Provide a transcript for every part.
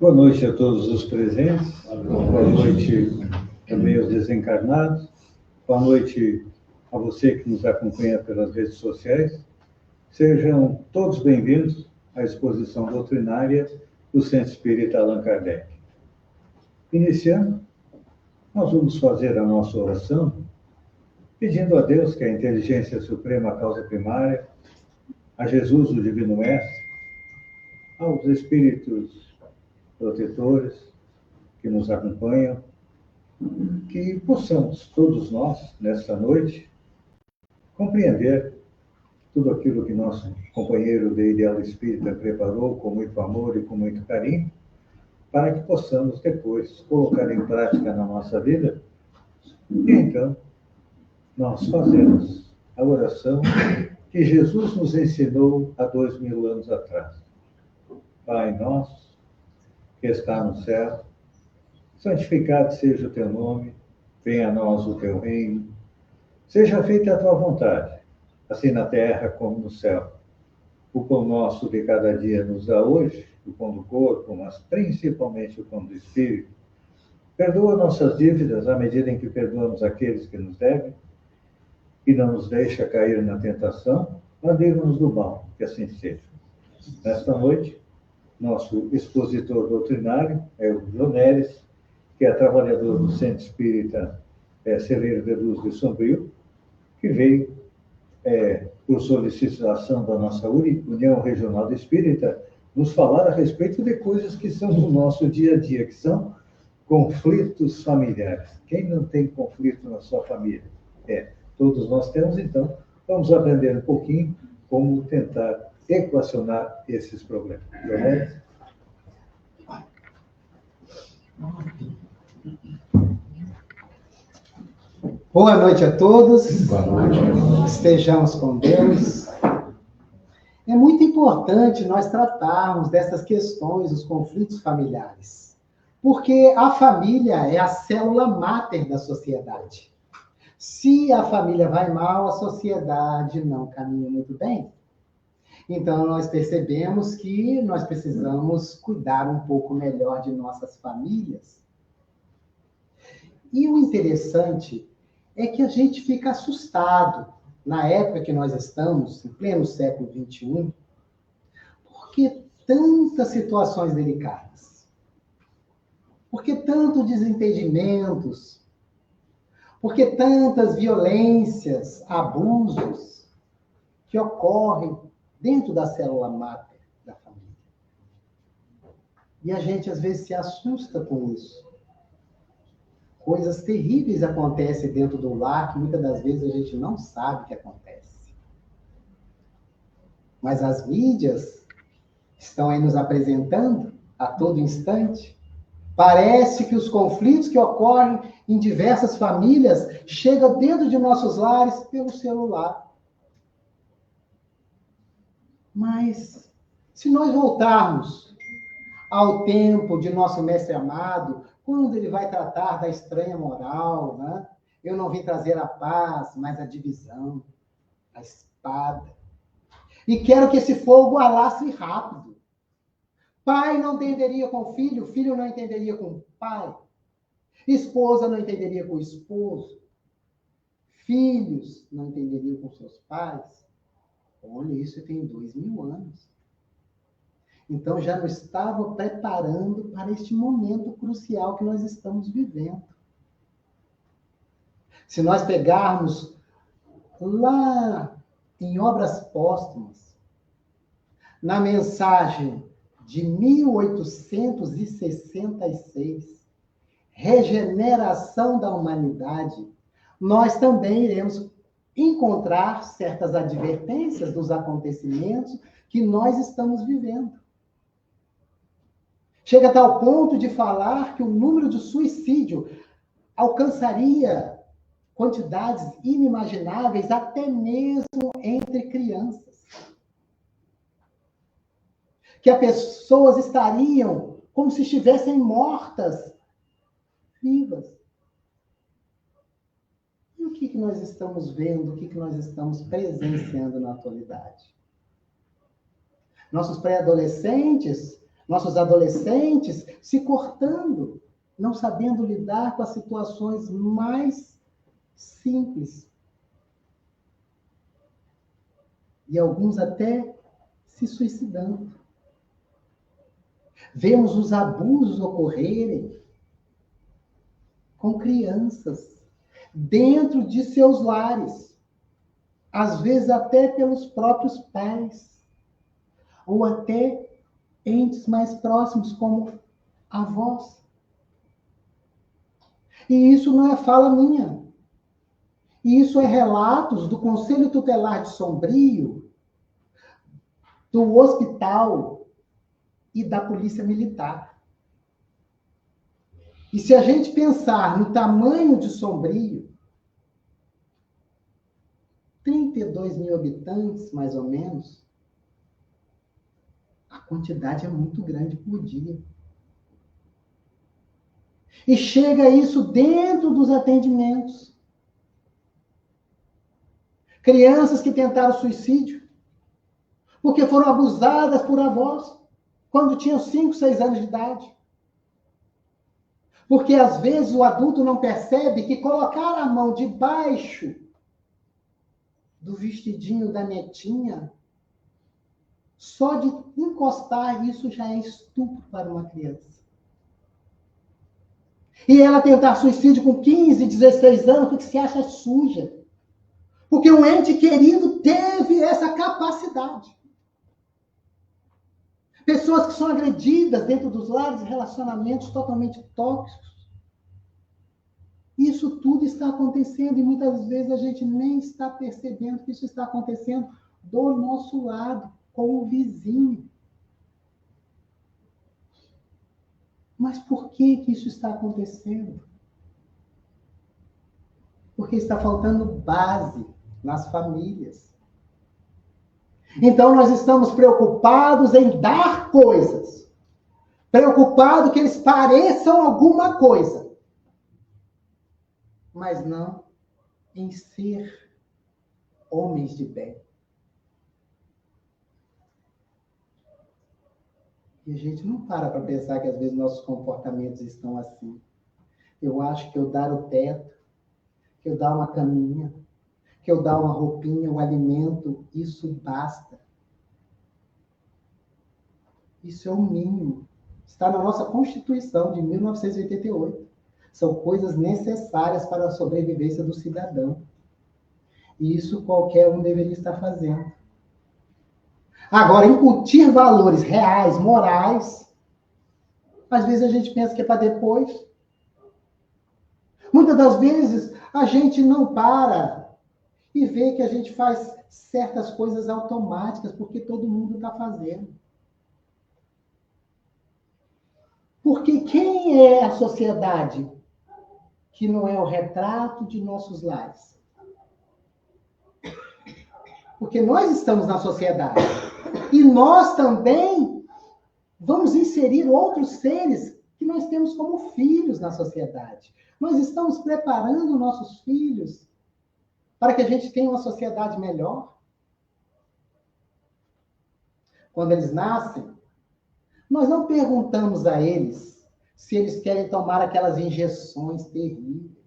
Boa noite a todos os presentes, boa noite também aos desencarnados, boa noite a você que nos acompanha pelas redes sociais. Sejam todos bem-vindos à exposição doutrinária do Centro Espírita Allan Kardec. Iniciando, nós vamos fazer a nossa oração, pedindo a Deus, que é a inteligência suprema, a causa primária, a Jesus, o Divino Mestre, aos espíritos protetores que nos acompanham, que possamos, todos nós, nesta noite, compreender tudo aquilo que nosso companheiro de Ideal Espírita preparou com muito amor e com muito carinho, para que possamos depois colocar em prática na nossa vida. E então, nós fazemos a oração que Jesus nos ensinou há 2000 anos atrás. Pai nosso, que está no céu, santificado seja o teu nome, venha a nós o teu reino, seja feita a tua vontade, assim na terra como no céu. O pão nosso de cada dia nos dá hoje, o pão do corpo, mas principalmente o pão do espírito. Perdoa nossas dívidas à medida em que perdoamos aqueles que nos devem, e não nos deixa cair na tentação, mas livra-nos do mal, que assim seja. Nesta noite, nosso expositor doutrinário é o João Neres, que é trabalhador do Centro Espírita Celeiro de Luz de Sombrio, que veio, por solicitação da nossa União Regional Espírita, nos falar a respeito de coisas que são do nosso dia a dia, que são conflitos familiares. Quem não tem conflito na sua família? Todos nós temos, então, vamos aprender um pouquinho como tentar equacionar esses problemas. Beleza? Boa noite a todos. Boa noite. Estejamos com Deus. É muito importante nós tratarmos dessas questões, os conflitos familiares, porque a família é a célula máter da sociedade. Se a família vai mal, a sociedade não caminha muito bem. Então, nós percebemos que nós precisamos cuidar um pouco melhor de nossas famílias. E o interessante é que a gente fica assustado, na época que nós estamos, em pleno século XXI, porque tantas situações delicadas, porque tantos desentendimentos, porque tantas violências, abusos que ocorrem dentro da célula máter da família. E a gente, às vezes, se assusta com isso. Coisas terríveis acontecem dentro do lar que, muitas das vezes, a gente não sabe que acontece. Mas as mídias estão aí nos apresentando a todo instante. Parece que os conflitos que ocorrem em diversas famílias chegam dentro de nossos lares pelo celular. Mas, se nós voltarmos ao tempo de nosso mestre amado, quando ele vai tratar da estranha moral, né? Eu não vim trazer a paz, mas a divisão, a espada. E quero que esse fogo alasse rápido. Pai não entenderia com filho, filho não entenderia com pai, esposa não entenderia com esposo, filhos não entenderiam com seus pais. Olha, isso tem 2000 anos. Então, já nos estava preparando para este momento crucial que nós estamos vivendo. Se nós pegarmos lá em Obras Póstumas, na mensagem de 1866, Regeneração da Humanidade, nós também iremos encontrar certas advertências dos acontecimentos que nós estamos vivendo. Chega a tal ponto de falar que o número de suicídio alcançaria quantidades inimagináveis até mesmo entre crianças. Que as pessoas estariam como se estivessem mortas, vivas. E o que nós estamos vendo, o que nós estamos presenciando na atualidade? Nossos pré-adolescentes Nossos adolescentes se cortando, não sabendo lidar com as situações mais simples. E alguns até se suicidando. Vemos os abusos ocorrerem com crianças dentro de seus lares, às vezes até pelos próprios pais, ou até entes mais próximos, como avós. E isso não é fala minha. E isso é relatos do Conselho Tutelar de Sombrio, do hospital e da Polícia Militar. E se a gente pensar no tamanho de Sombrio, 32 mil habitantes, mais ou menos, a quantidade é muito grande por dia. E chega isso dentro dos atendimentos. Crianças que tentaram suicídio, porque foram abusadas por avós, quando tinham 5, 6 anos de idade. Porque, às vezes, o adulto não percebe que colocar a mão debaixo do vestidinho da netinha, só de encostar, isso já é estupro para uma criança. E ela tentar suicídio com 15, 16 anos, porque se acha suja. Porque um ente querido teve essa capacidade. Pessoas que são agredidas dentro dos lares, relacionamentos totalmente tóxicos. Isso tudo está acontecendo e muitas vezes a gente nem está percebendo que isso está acontecendo do nosso lado, com o vizinho. Mas por que isso está acontecendo? Porque está faltando base nas famílias. Então, nós estamos preocupados em dar coisas. Preocupados que eles pareçam alguma coisa. Mas não em ser homens de bem. E a gente não para pensar que às vezes nossos comportamentos estão assim. Eu acho que eu dar o teto, que eu dar uma caminha, que eu dar uma roupinha, um alimento, isso basta. Isso é o mínimo. Está na nossa Constituição de 1988. São coisas necessárias para a sobrevivência do cidadão. E isso qualquer um deveria estar fazendo. Agora, incutir valores reais, morais, às vezes a gente pensa que é para depois. Muitas das vezes a gente não para e vê que a gente faz certas coisas automáticas, porque todo mundo está fazendo. Porque quem é a sociedade que não é o retrato de nossos lares? Porque nós estamos na sociedade. E nós também vamos inserir outros seres que nós temos como filhos na sociedade. Nós estamos preparando nossos filhos para que a gente tenha uma sociedade melhor. Quando eles nascem, nós não perguntamos a eles se eles querem tomar aquelas injeções terríveis.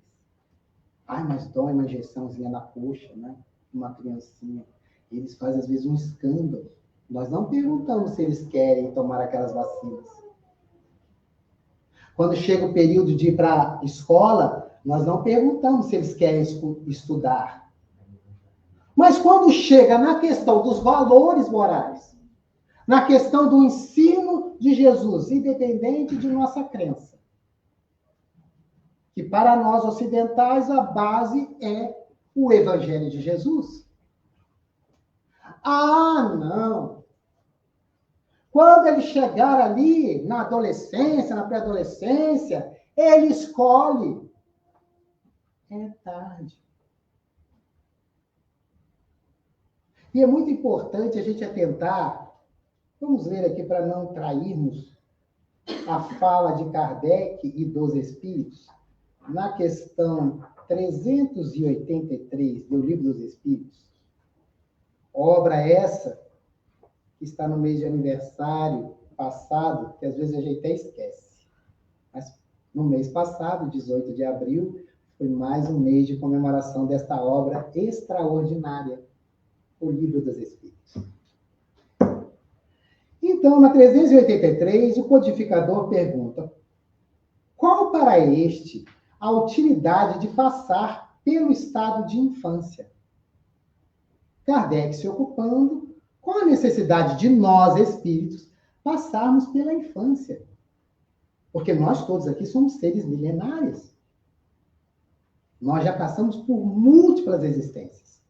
Ai, mas dói uma injeçãozinha na coxa, né? Uma criancinha. Eles fazem, às vezes, um escândalo. Nós não perguntamos se eles querem tomar aquelas vacinas. Quando chega o período de ir para a escola, nós não perguntamos se eles querem estudar. Mas quando chega na questão dos valores morais, na questão do ensino de Jesus, independente de nossa crença, que para nós ocidentais a base é o Evangelho de Jesus. Ah, não! Quando ele chegar ali, na adolescência, na pré-adolescência, ele escolhe. É tarde. E é muito importante a gente atentar, vamos ler aqui para não trairmos a fala de Kardec e dos Espíritos, na questão 383 do Livro dos Espíritos, obra essa que está no mês de aniversário passado, que às vezes a gente até esquece. Mas no mês passado, 18 de abril, foi mais um mês de comemoração desta obra extraordinária, o Livro dos Espíritos. Então, na 383, o codificador pergunta: qual para este a utilidade de passar pelo estado de infância? Kardec se ocupando com a necessidade de nós, espíritos, passarmos pela infância. Porque nós todos aqui somos seres milenares. Nós já passamos por múltiplas existências.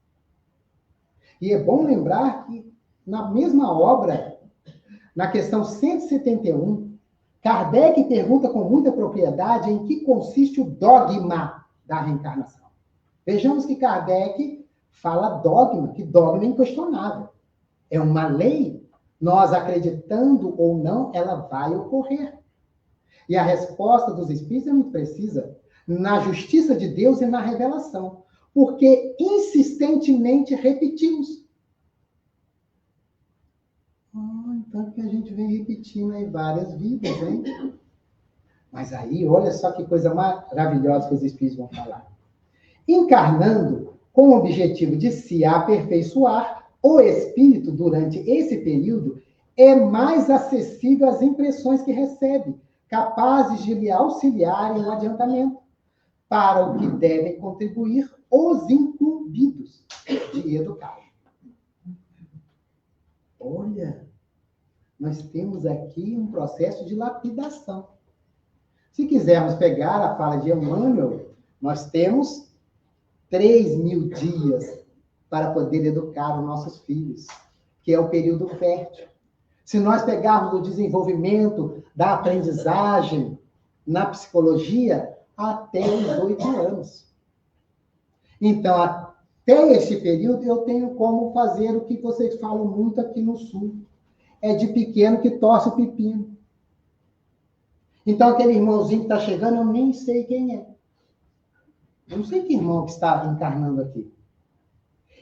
E é bom lembrar que, na mesma obra, na questão 171, Kardec pergunta com muita propriedade em que consiste o dogma da reencarnação. Vejamos que Kardec fala dogma, que dogma é inquestionável. É uma lei, nós acreditando ou não, ela vai ocorrer. E a resposta dos Espíritos é muito precisa, na justiça de Deus e na revelação, porque insistentemente repetimos. Então que a gente vem repetindo aí várias vidas, hein? Mas aí, olha só que coisa maravilhosa que os Espíritos vão falar. Encarnando com o objetivo de se aperfeiçoar, o espírito, durante esse período, é mais acessível às impressões que recebe, capazes de lhe auxiliarem no adiantamento, para o que devem contribuir os incumbidos de educar. Olha, nós temos aqui um processo de lapidação. Se quisermos pegar a fala de Emmanuel, nós temos 3.000 dias para poder educar os nossos filhos, que é o período fértil. Se nós pegarmos o desenvolvimento da aprendizagem na psicologia, até os 8 anos. Então, até esse período, eu tenho como fazer o que vocês falam muito aqui no Sul. É de pequeno que torce o pepino. Então, aquele irmãozinho que está chegando, eu nem sei quem é. Eu não sei que irmão que está encarnando aqui.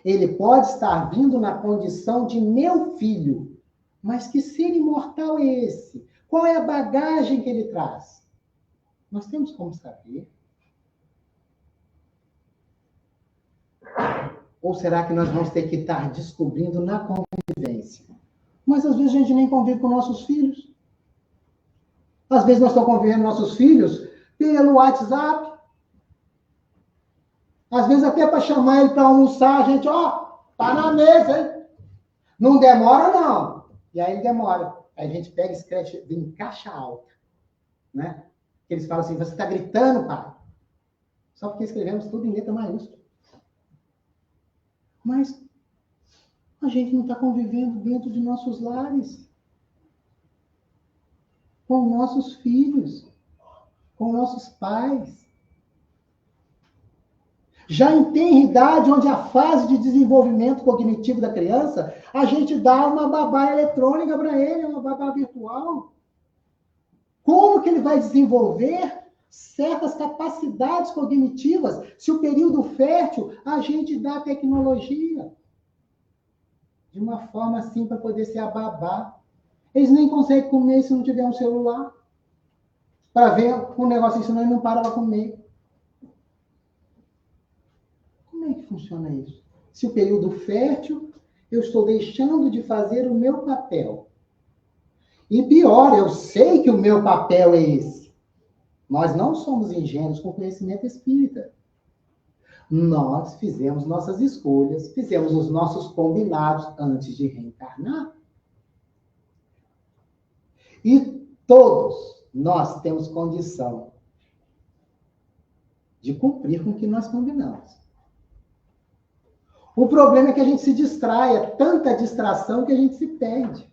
Ele pode estar vindo na condição de meu filho. Mas que ser imortal é esse? Qual é a bagagem que ele traz? Nós temos como saber? Ou será que nós vamos ter que estar descobrindo na convivência? Mas às vezes a gente nem convive com nossos filhos. Às vezes nós estamos convivendo com nossos filhos pelo WhatsApp. Às vezes até para chamar ele para almoçar, a gente, tá na mesa, hein? Não demora, não. E aí ele demora. Aí a gente pega e escreve em caixa alta. Né? Eles falam assim, você está gritando, pai. Só porque escrevemos tudo em letra maiúscula. Mas a gente não está convivendo dentro de nossos lares. Com nossos filhos. Com nossos pais. Já em tenra idade, onde a fase de desenvolvimento cognitivo da criança, a gente dá uma babá eletrônica para ele, uma babá virtual. Como que ele vai desenvolver certas capacidades cognitivas se o período fértil a gente dá tecnologia? De uma forma assim para poder ser a babá. Eles nem conseguem comer se não tiver um celular. Para ver um negócio, senão ele não para para comer. Como é que funciona isso? Se o período fértil, eu estou deixando de fazer o meu papel. E pior, eu sei que o meu papel é esse. Nós não somos ingênuos com conhecimento espírita. Nós fizemos nossas escolhas, fizemos os nossos combinados antes de reencarnar. E todos nós temos condição de cumprir com o que nós combinamos. O problema é que a gente se distrai, é tanta distração que a gente se perde.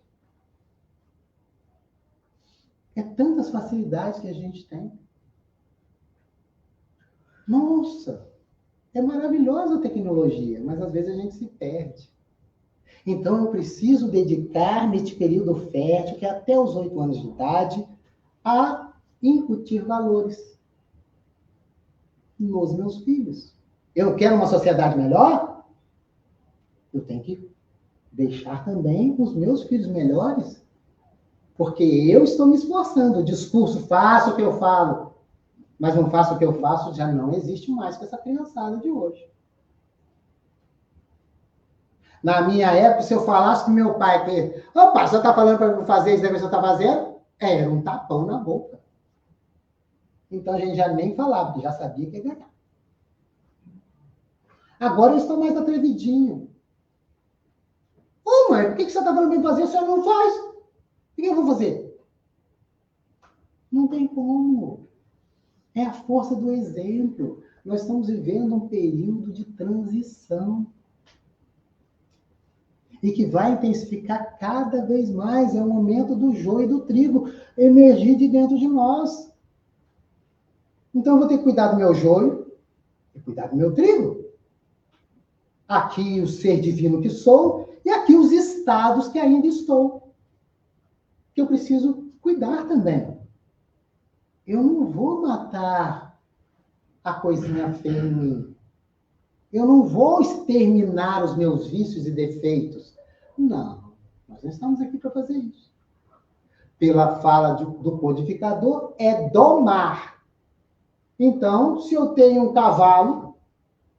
É tantas facilidades que a gente tem. Nossa, é maravilhosa a tecnologia, mas às vezes a gente se perde. Então eu preciso dedicar neste período fértil, que é até os 8 anos de idade, a incutir valores nos meus filhos. Eu quero uma sociedade melhor? Eu tenho que deixar também os meus filhos melhores. Porque eu estou me esforçando. O discurso, faço o que eu falo, mas não faço o que eu faço, já não existe mais com essa criançada de hoje. Na minha época, se eu falasse com meu pai que, opa, você está falando para eu fazer isso, daí você está fazendo? Era um tapão na boca. Então a gente já nem falava, porque já sabia que ia ganhar. Agora eles estão mais atrevidinhos. Ô, mãe, por que você está falando para eu fazer? A senhora não faz. O que eu vou fazer? Não tem como. É a força do exemplo. Nós estamos vivendo um período de transição. E que vai intensificar cada vez mais. É o momento do joio e do trigo emergir de dentro de nós. Então eu vou ter que cuidar do meu joio e cuidar do meu trigo. Aqui o ser divino que sou e aqui os estados que ainda estou. Que eu preciso cuidar também. Eu não vou matar a coisinha feia em mim. Eu não vou exterminar os meus vícios e defeitos. Não, nós não estamos aqui para fazer isso. Pela fala do codificador, é domar. Então, se eu tenho um cavalo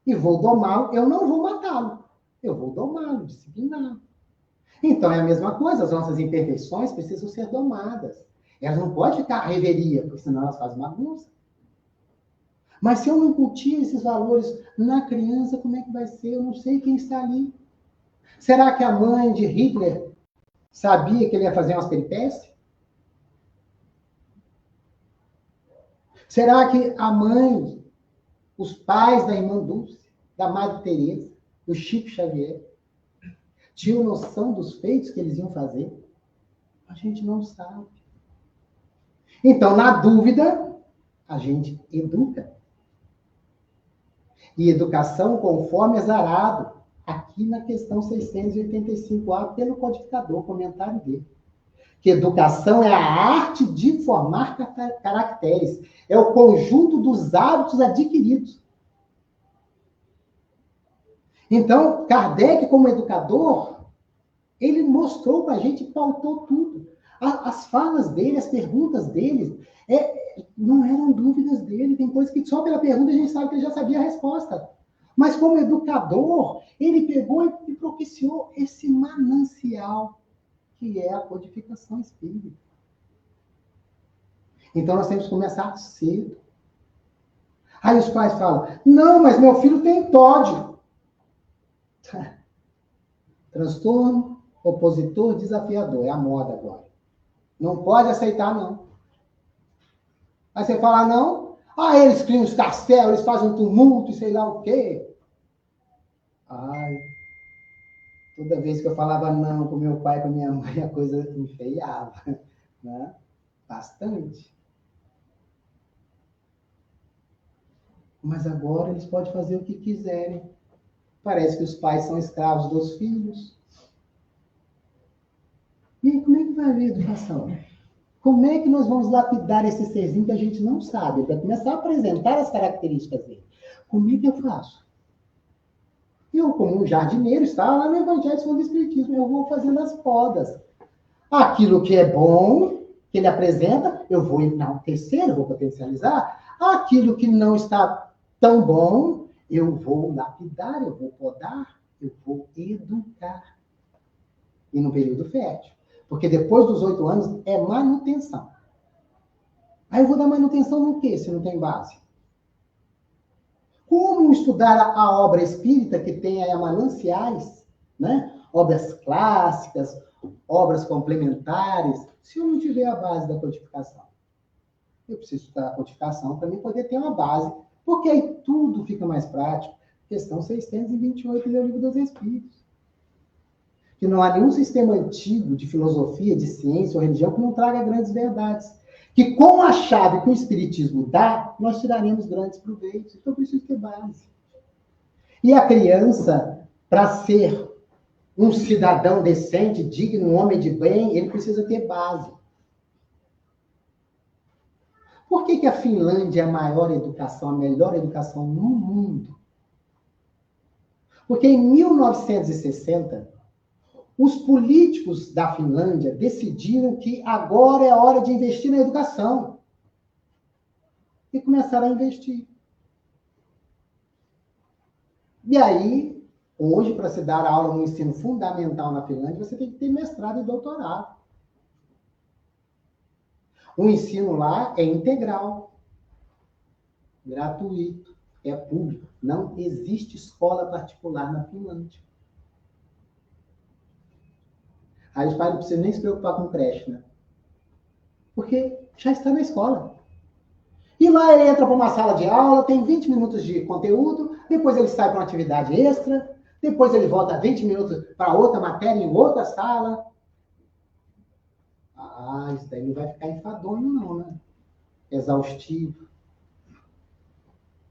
e vou domá-lo, eu não vou matá-lo. Eu vou domá-lo, discipliná-lo. Então, é a mesma coisa. As nossas imperfeições precisam ser domadas. Elas não podem ficar à reveria, porque senão elas fazem bagunça. Mas se eu não incutir esses valores na criança, como é que vai ser? Eu não sei quem está ali. Será que a mãe de Hitler sabia que ele ia fazer umas peripécias? Será que a mãe, os pais da irmã Dulce, da Madre Teresa, do Chico Xavier, tinham noção dos feitos que eles iam fazer? A gente não sabe. Então, na dúvida, a gente educa. E educação conforme exarado, aqui na questão 685A, pelo codificador, comentário dele. Que educação é a arte de formar caracteres. É o conjunto dos hábitos adquiridos. Então, Kardec, como educador, ele mostrou para a gente, pautou tudo. As falas dele, as perguntas dele, não eram dúvidas dele. Tem coisas que só pela pergunta a gente sabe que ele já sabia a resposta. Mas como educador, ele pegou e propiciou esse manancial, que é a codificação espírita. Então nós temos que começar cedo. Aí os pais falam, não, mas meu filho tem TOD. Transtorno opositor desafiador, é a moda agora. Não pode aceitar, não. Aí você fala, não? Ah, eles criam os castelos, eles fazem um tumulto e sei lá o quê. Ai, toda vez que eu falava não com meu pai, com minha mãe, a coisa enfeiava, né? Bastante. Mas agora eles podem fazer o que quiserem. Parece que os pais são escravos dos filhos. E aí, como é que vai haver educação? Como é que nós vamos lapidar esse serzinho que a gente não sabe? Para começar a apresentar as características dele. Como é que eu faço? Eu, como um jardineiro, estava lá no Evangelho segundo o Espiritismo. Eu vou fazendo as podas. Aquilo que é bom, que ele apresenta, eu vou enaltecer, eu vou potencializar. Aquilo que não está tão bom, eu vou lapidar, eu vou podar, eu vou educar. E no período fértil. Porque depois dos 8 anos é manutenção. Aí eu vou dar manutenção no quê, se não tem base? Como estudar a obra espírita, que tem aí mananciais, né? Obras clássicas, obras complementares, se eu não tiver a base da codificação? Eu preciso estudar a codificação para mim poder ter uma base, porque aí tudo fica mais prático. Questão 628 do Livro dos Espíritos. Que não há nenhum sistema antigo de filosofia, de ciência ou religião que não traga grandes verdades. Que com a chave que o Espiritismo dá, nós tiraremos grandes proveitos. Então, eu preciso ter base. E a criança, para ser um cidadão decente, digno, um homem de bem, ele precisa ter base. Por que a Finlândia é a maior educação, a melhor educação no mundo? Porque em 1960... Os políticos da Finlândia decidiram que agora é a hora de investir na educação. E começaram a investir. E aí, hoje, para se dar aula no ensino fundamental na Finlândia, você tem que ter mestrado e doutorado. O ensino lá é integral, gratuito, é público. Não existe escola particular na Finlândia. Aí os pais não precisam nem se preocupar com creche, né? Porque já está na escola. E lá ele entra para uma sala de aula, tem 20 minutos de conteúdo, depois ele sai para uma atividade extra, depois ele volta 20 minutos para outra matéria em outra sala. Ah, isso daí não vai ficar enfadonho não, né? Exaustivo.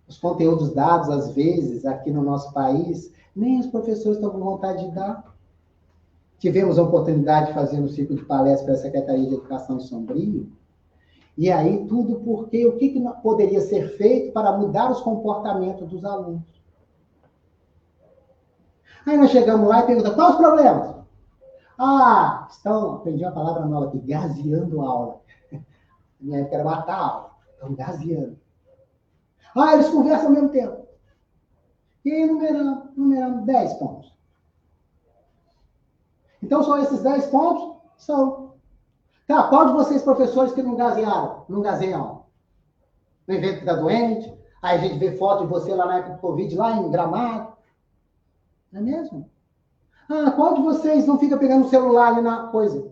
Os conteúdos dados, às vezes, aqui no nosso país, nem os professores estão com vontade de dar. Tivemos a oportunidade de fazer um ciclo de palestra para a Secretaria de Educação de Sombrio. E aí, tudo porque o que poderia ser feito para mudar os comportamentos dos alunos. Aí nós chegamos lá e perguntamos, quais os problemas? Ah, aprendi uma palavra nova aqui, gaseando a aula. Minha época era matar a aula. Estão gaseando. Ah, eles conversam ao mesmo tempo. E aí numeramos 10 pontos. Então, só esses 10 pontos são. Tá, qual de vocês, professores, que não gasearam? Não gaseiam? Não inventa que está doente? Aí a gente vê foto de você lá na época do Covid, lá em Gramado. Não é mesmo? Ah, qual de vocês não fica pegando o celular ali na coisa?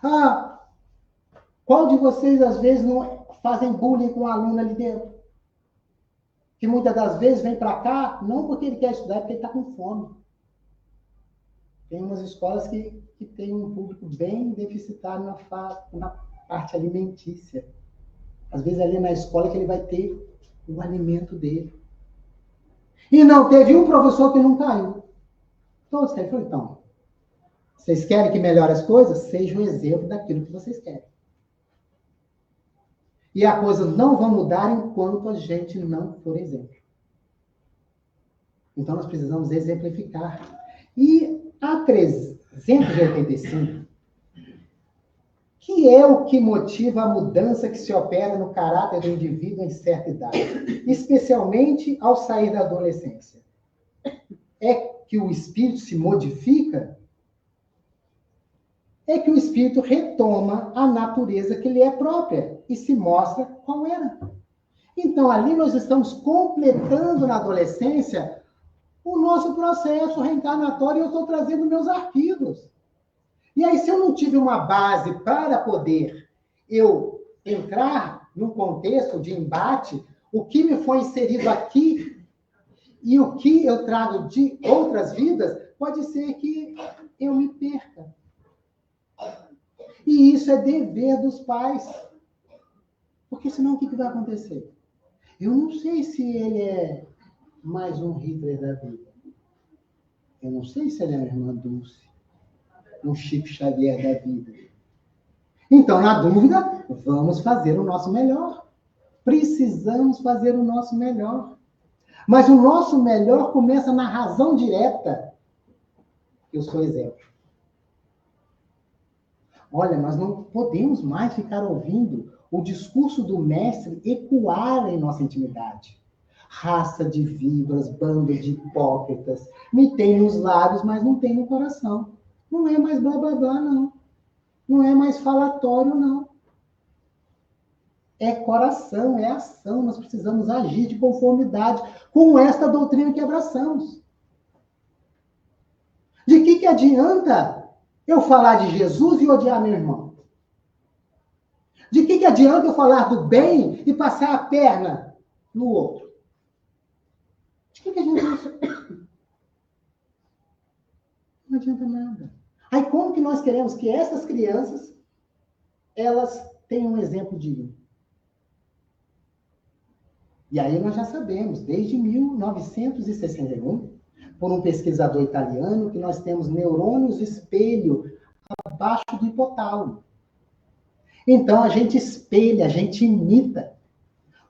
Ah, qual de vocês, às vezes, não fazem bullying com o aluno ali dentro? Que muitas das vezes vem para cá, não porque ele quer estudar, é porque ele está com fome. Tem umas escolas que tem um público bem deficitário na parte alimentícia. Às vezes, ali na escola que ele vai ter o alimento dele. E não teve um professor que não caiu. Todos caíram. Falei, então, vocês querem que melhore as coisas? Seja um exemplo daquilo que vocês querem. E as coisas não vão mudar enquanto a gente não for exemplo. Então, nós precisamos exemplificar. E a 385, que é o que motiva a mudança que se opera no caráter do indivíduo em certa idade, especialmente ao sair da adolescência. É que o espírito se modifica? É que o espírito retoma a natureza que lhe é própria e se mostra qual era. Então, ali nós estamos completando na adolescência o nosso processo reencarnatório e eu estou trazendo meus arquivos. E aí, se eu não tive uma base para poder eu entrar num contexto de embate, o que me foi inserido aqui e o que eu trago de outras vidas, pode ser que eu me perca. E isso é dever dos pais. Porque senão o que vai acontecer? Eu não sei se ele é mais um Hitler da vida. Eu não sei se ele é uma irmã Dulce, um Chico Xavier da vida. Então, na dúvida, vamos fazer o nosso melhor. Precisamos fazer o nosso melhor. Mas o nosso melhor começa na razão direta. Eu sou exemplo. Olha, nós não podemos mais ficar ouvindo o discurso do mestre ecoar em nossa intimidade. Raça de víboras, bando de hipócritas. Me tem nos lábios, mas não tem no coração. Não é mais blá, blá, blá, não. Não é mais falatório, não. É coração, é ação. Nós precisamos agir de conformidade com esta doutrina que abraçamos. De que adianta eu falar de Jesus e odiar meu irmão? De que adianta eu falar do bem e passar a perna no outro? De que adianta isso? Não adianta nada. Aí como que nós queremos que essas crianças, elas tenham um exemplo digno? E aí nós já sabemos, desde 1961, por um pesquisador italiano, que nós temos neurônios espelho abaixo do hipotálamo. Então, a gente espelha, a gente imita.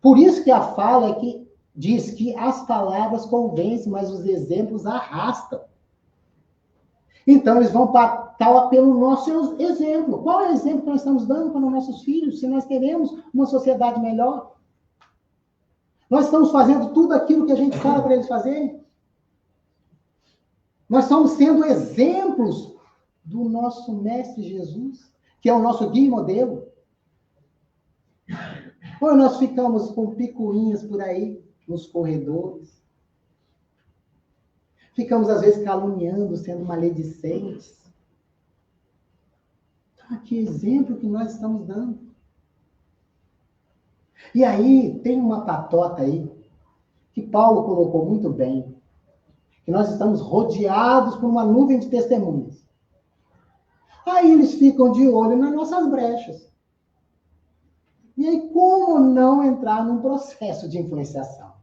Por isso que a fala é que diz que as palavras convencem, mas os exemplos arrastam. Então, eles vão pautar pelo nosso exemplo. Qual é o exemplo que nós estamos dando para os nossos filhos, se nós queremos uma sociedade melhor? Nós estamos fazendo tudo aquilo que a gente fala para eles fazerem? Nós estamos sendo exemplos do nosso Mestre Jesus, que é o nosso guia e modelo? Ou nós ficamos com picuinhas por aí, nos corredores? Ficamos, às vezes, caluniando, sendo maledicentes? Ah, que exemplo que nós estamos dando. E aí, tem uma patota aí, que Paulo colocou muito bem, que nós estamos rodeados por uma nuvem de testemunhas. Aí eles ficam de olho nas nossas brechas. E aí, como não entrar num processo de influenciação?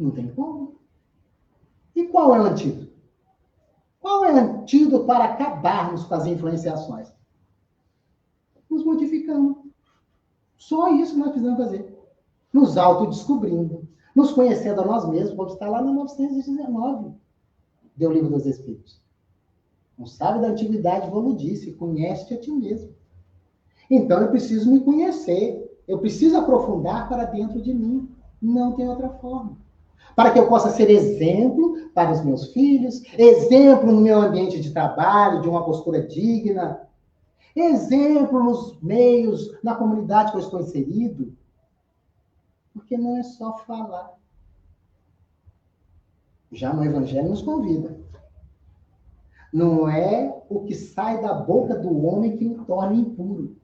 Não tem como. E qual é o antídoto? Qual é o antídoto para acabarmos com as influenciações? Nos modificando. Só isso nós precisamos fazer. Nos autodescobrindo, nos conhecendo a nós mesmos, como está lá no 919, do Livro dos Espíritos. Um sábio da antiguidade vos disse, conhece-te a ti mesmo. Então, eu preciso me conhecer. Eu preciso aprofundar para dentro de mim. Não tem outra forma. Para que eu possa ser exemplo para os meus filhos, exemplo no meu ambiente de trabalho, de uma postura digna, exemplo nos meios, na comunidade que eu estou inserido. Porque não é só falar. Já no Evangelho nos convida. Não é o que sai da boca do homem que o torna impuro.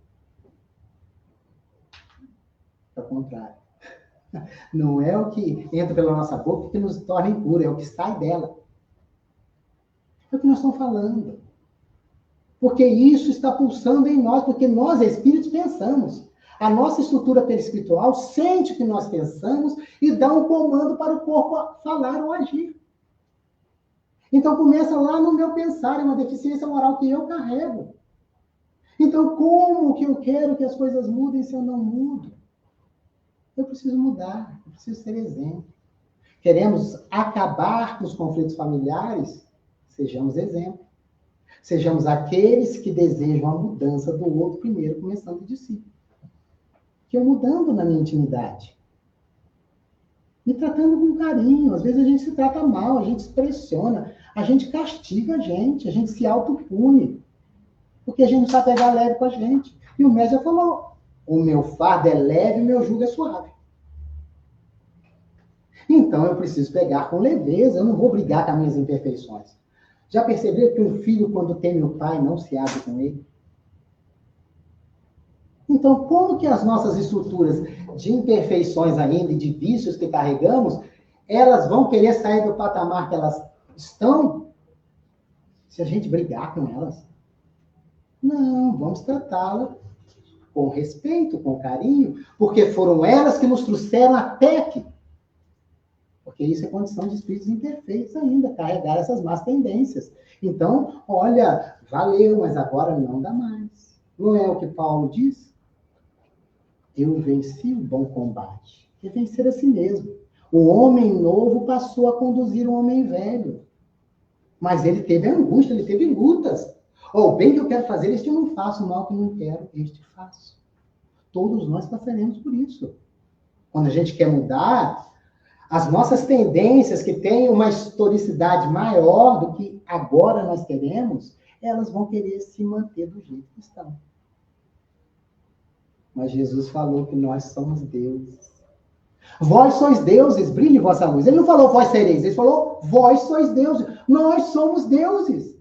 Ao contrário. Não é o que entra pela nossa boca que nos torna impuro, é o que sai dela. É o que nós estamos falando. Porque isso está pulsando em nós, porque nós, espíritos, pensamos. A nossa estrutura perispiritual sente o que nós pensamos e dá um comando para o corpo falar ou agir. Então começa lá no meu pensar, é uma deficiência moral que eu carrego. Então como que eu quero que as coisas mudem se eu não mudo? Eu preciso mudar, eu preciso ser exemplo. Queremos acabar com os conflitos familiares? Sejamos exemplo. Sejamos aqueles que desejam a mudança do outro primeiro, começando de si. Que eu mudando na minha intimidade. Me tratando com carinho. Às vezes a gente se trata mal, a gente se pressiona, a gente castiga a gente se autopune. Porque a gente não sabe pegar leve com a gente. E o médico já falou, o meu fardo é leve e o meu jugo é suave. Então eu preciso pegar com leveza, eu não vou brigar com as minhas imperfeições. Já percebeu que um filho, quando teme o pai, não se abre com ele? Então, como que as nossas estruturas de imperfeições ainda e de vícios que carregamos, elas vão querer sair do patamar que elas estão se a gente brigar com elas? Não, vamos tratá-las com respeito, com carinho, porque foram elas que nos trouxeram até aqui. Porque isso é condição de espíritos imperfeitos ainda, carregar essas más tendências. Então, olha, valeu, mas agora não dá mais. Não é o que Paulo diz? Eu venci o bom combate. É vencer a si mesmo. O homem novo passou a conduzir o homem velho. Mas ele teve angústia, ele teve lutas. O bem que eu quero fazer, este eu não faço. O mal que eu não quero, este faço. Todos nós passaremos por isso. Quando a gente quer mudar, as nossas tendências, que têm uma historicidade maior do que agora nós queremos, elas vão querer se manter do jeito que estão. Mas Jesus falou que nós somos deuses. Vós sois deuses, brilhe vossa luz. Ele não falou vós sereis, ele falou vós sois deuses. Nós somos deuses.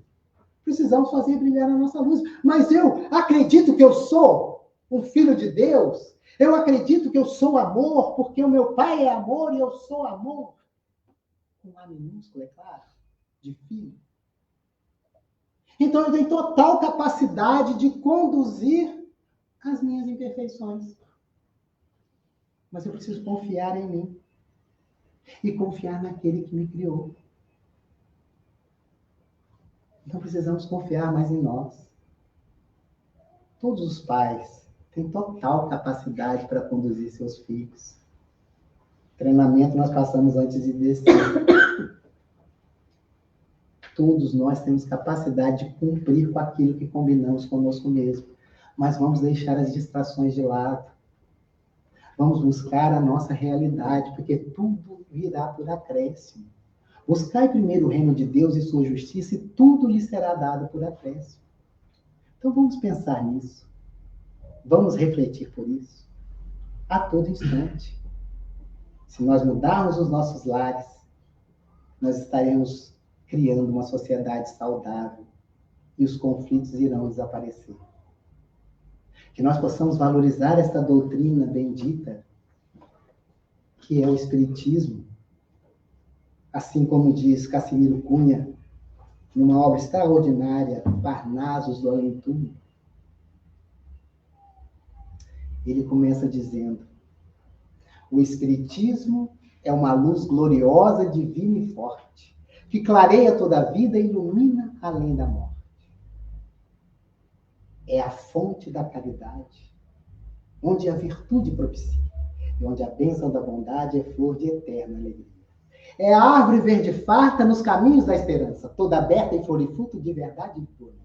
Precisamos fazer brilhar a nossa luz. Mas eu acredito que eu sou um filho de Deus. Eu acredito que eu sou amor, porque o meu pai é amor e eu sou amor. Com A minúsculo, é claro, de filho. Então eu tenho total capacidade de conduzir as minhas imperfeições. Mas eu preciso confiar em mim. E confiar naquele que me criou. Então precisamos confiar mais em nós. Todos os pais têm total capacidade para conduzir seus filhos. Treinamento nós passamos antes de descer. Todos nós temos capacidade de cumprir com aquilo que combinamos conosco mesmo. Mas vamos deixar as distrações de lado. Vamos buscar a nossa realidade, porque tudo virá por acréscimo. Buscai primeiro o reino de Deus e sua justiça, e tudo lhe será dado por acréscimo. Então vamos pensar nisso. Vamos refletir por isso. A todo instante. Se nós mudarmos os nossos lares, nós estaremos criando uma sociedade saudável e os conflitos irão desaparecer. Que nós possamos valorizar esta doutrina bendita, que é o Espiritismo, assim como diz Cassimiro Cunha, numa obra extraordinária, Parnasos do Além-Túmulo. Ele começa dizendo: o Espiritismo é uma luz gloriosa, divina e forte, que clareia toda a vida e ilumina além da morte. É a fonte da caridade, onde a virtude propicia, e onde a bênção da bondade é flor de eterna alegria. É a árvore verde farta nos caminhos da esperança, toda aberta em flor e fruto de verdade e pureza.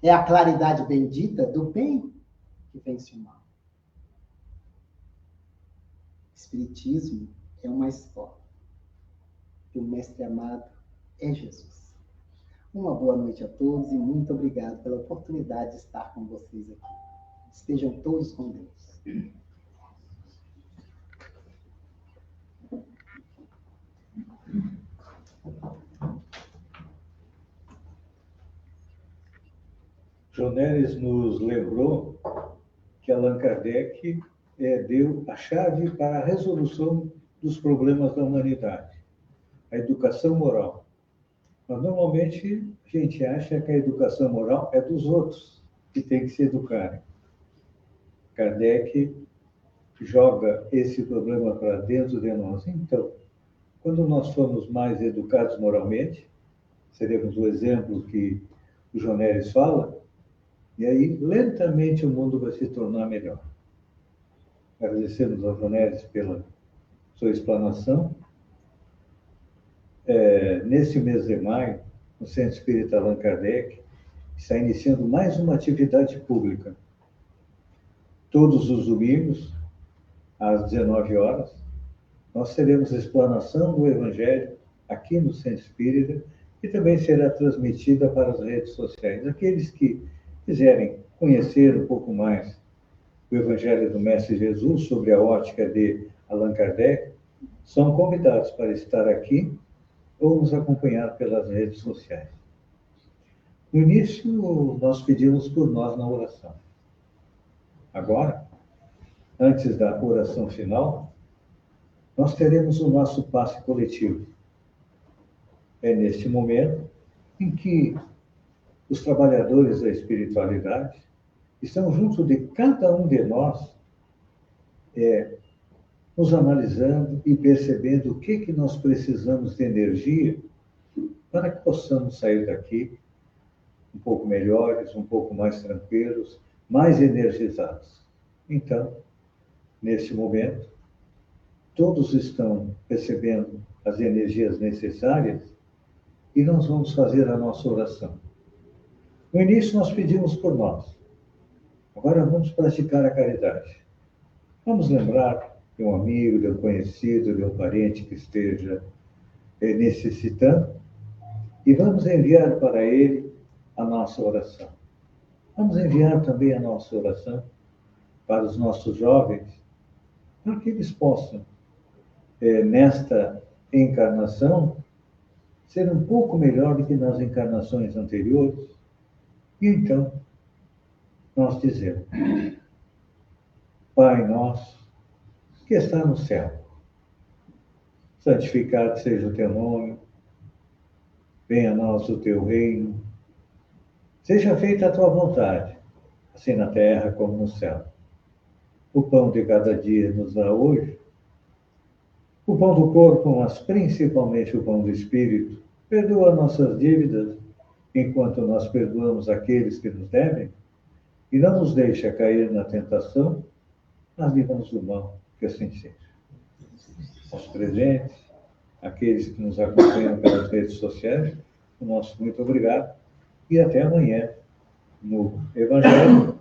É a claridade bendita do bem que vence o mal. Espiritismo é uma escola. E o mestre amado é Jesus. Uma boa noite a todos e muito obrigado pela oportunidade de estar com vocês aqui. Estejam todos com Deus. Jonelis nos lembrou que Allan Kardec deu a chave para a resolução dos problemas da humanidade, a educação moral. Mas, normalmente, a gente acha que a educação moral é dos outros, que tem que se educarem. Kardec joga esse problema para dentro de nós. Então, quando nós formos mais educados moralmente, seremos o exemplo que o Jonelis fala, e aí, lentamente, o mundo vai se tornar melhor. Agradecemos ao Jonelis pela sua explanação. Nesse mês de maio, no Centro Espírita Allan Kardec está iniciando mais uma atividade pública. Todos os domingos, às 19 horas, nós teremos a explanação do Evangelho aqui no Centro Espírita, que também será transmitida para as redes sociais. Aqueles que quiserem conhecer um pouco mais o Evangelho do Mestre Jesus sobre a ótica de Allan Kardec, são convidados para estar aqui ou nos acompanhar pelas redes sociais. No início, nós pedimos por nós na oração. Agora, antes da oração final, nós teremos o nosso passe coletivo. É neste momento em que os trabalhadores da espiritualidade estão junto de cada um de nós, nos analisando e percebendo o que nós precisamos de energia para que possamos sair daqui um pouco melhores, um pouco mais tranquilos, mais energizados. Então, neste momento, todos estão percebendo as energias necessárias e nós vamos fazer a nossa oração. No início, nós pedimos por nós. Agora vamos praticar a caridade. Vamos lembrar de um amigo, de um conhecido, de um parente que esteja necessitando e vamos enviar para ele a nossa oração. Vamos enviar também a nossa oração para os nossos jovens, para que eles possam, nesta encarnação, ser um pouco melhor do que nas encarnações anteriores. E então, nós dizemos: Pai nosso, que está no céu, santificado seja o teu nome, venha a nós o teu reino, seja feita a tua vontade, assim na terra como no céu. O pão de cada dia nos dá hoje, o pão do corpo, mas principalmente o pão do espírito. Perdoa nossas dívidas, enquanto nós perdoamos aqueles que nos devem, e não nos deixa cair na tentação, mas livra-nos do mal, que assim seja. Aos presentes, aqueles que nos acompanham pelas redes sociais, o nosso muito obrigado e até amanhã no Evangelho,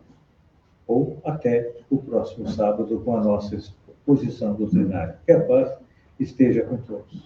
ou até o próximo sábado com a nossa exposição doutrinária. Que a paz esteja com todos.